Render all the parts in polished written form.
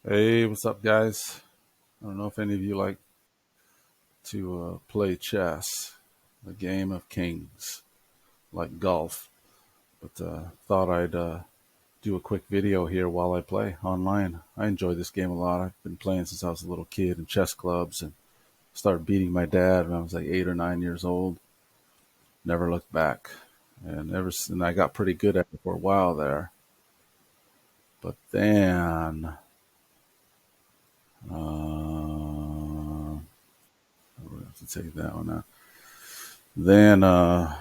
Hey, what's up, guys? I don't know if any of you like to play chess, the game of kings, like golf, but thought I'd do a quick video here while I play online. I enjoy this game a lot. I've been playing since I was a little kid in chess clubs and started beating my dad when I was like 8 or 9 years old. Never looked back. And I got pretty good at it for a while there. But then, we have to take that one out. Then I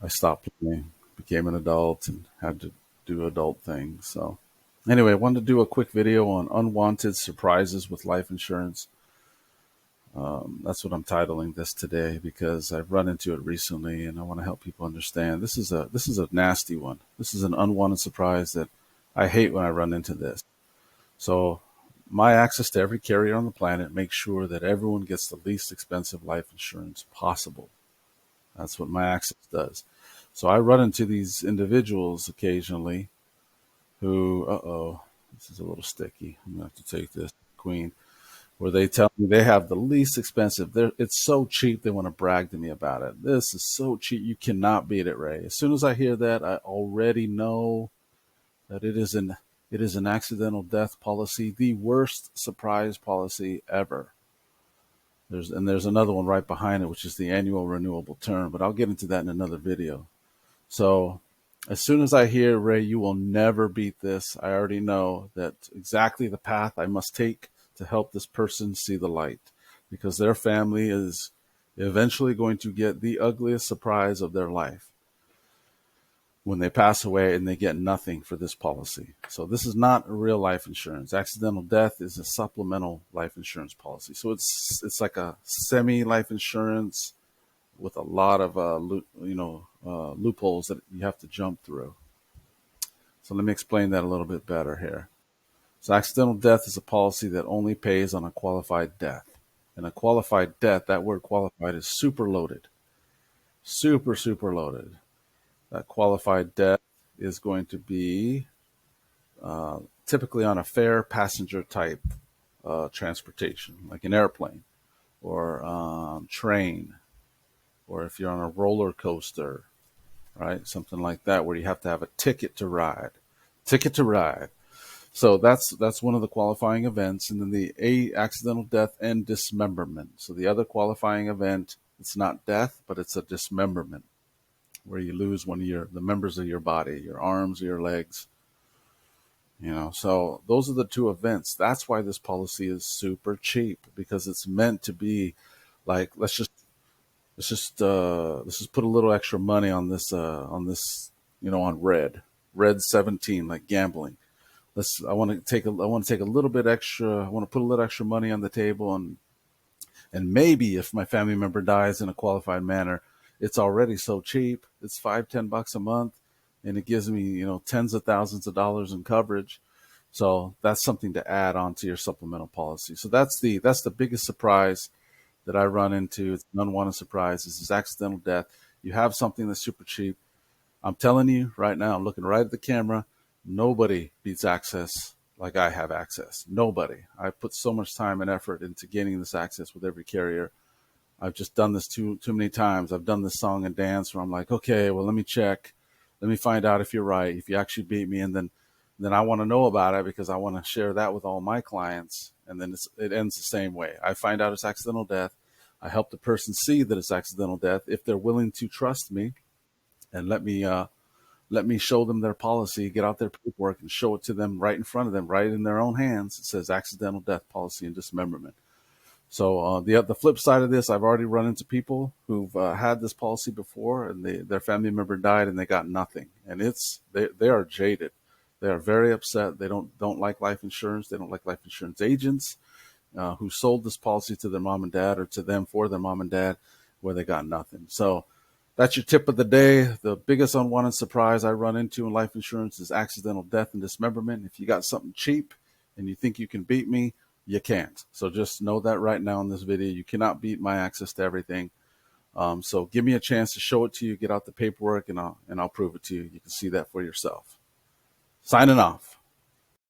stopped playing, became an adult, and had to do adult things. So, anyway, I wanted to do a quick video on unwanted surprises with life insurance. That's what I'm titling this today because I've run into it recently, and I want to help people understand. This is a nasty one. This is an unwanted surprise that I hate when I run into this. So, my access to every carrier on the planet makes sure that everyone gets the least expensive life insurance possible. That's what my access does. So I run into these individuals occasionally who, this is a little sticky. I'm gonna have to take this, Queen, where they tell me they have the least expensive. It's so cheap they want to brag to me about it. This is so cheap, you cannot beat it, Ray. As soon as I hear that, I already know that it is an accidental death policy, the worst surprise policy ever. There's another one right behind it, which is the annual renewable term, but I'll get into that in another video. So as soon as I hear, Ray, you will never beat this, I already know that exactly the path I must take to help this person see the light, because their family is eventually going to get the ugliest surprise of their life when they pass away and they get nothing for this policy. So this is not a real life insurance. Accidental death is a supplemental life insurance policy. So it's like a semi life insurance with a lot of loopholes that you have to jump through. So let me explain that a little bit better here. So accidental death is a policy that only pays on a qualified death. And a qualified death, that word qualified is super loaded. Super loaded. That qualified death is going to be typically on a fare passenger type transportation, like an airplane or train, or if you're on a roller coaster, right? Something like that, where you have to have a ticket to ride. Ticket to ride. So that's one of the qualifying events, and then the accidental death and dismemberment. So the other qualifying event, it's not death, but it's a dismemberment, where you lose one of the members of your body, your arms or your legs. So those are the two events. That's why this policy is super cheap, because it's meant to be like, let's just put a little extra money on this, on red 17, like gambling. I want to take a little bit extra. I want to put a little extra money on the table, and maybe if my family member dies in a qualified manner, it's already so cheap. It's 5-10 bucks a month, and it gives me, tens of thousands of dollars in coverage. So that's something to add on to your supplemental policy. So that's the biggest surprise that I run into. It's an unwanted surprise. This is accidental death. You have something that's super cheap. I'm telling you right now, I'm looking right at the camera. Nobody beats access like I have access. Nobody. I put so much time and effort into gaining this access with every carrier. I've just done this too many times. I've done this song and dance where I'm like, okay, well, let me check. Let me find out if you're right, if you actually beat me. And then I want to know about it, because I want to share that with all my clients. And then it ends the same way. I find out it's accidental death. I help the person see that it's accidental death if they're willing to trust me and let me show them their policy, get out their paperwork and show it to them right in front of them, right in their own hands. It says accidental death policy and dismemberment. So the flip side of this, I've already run into people who've had this policy before, and their family member died and they got nothing, and they are jaded. They are very upset. They don't like life insurance. They don't like life insurance agents who sold this policy to their mom and dad, or to them for their mom and dad, where they got nothing. So that's your tip of the day. The biggest unwanted surprise I run into in life insurance is accidental death and dismemberment. If you got something cheap and you think you can beat me, you can't. So just know that right now in this video, you cannot beat my access to everything. So give me a chance to show it to you, get out the paperwork, and I'll prove it to you. You can see that for yourself. Signing off.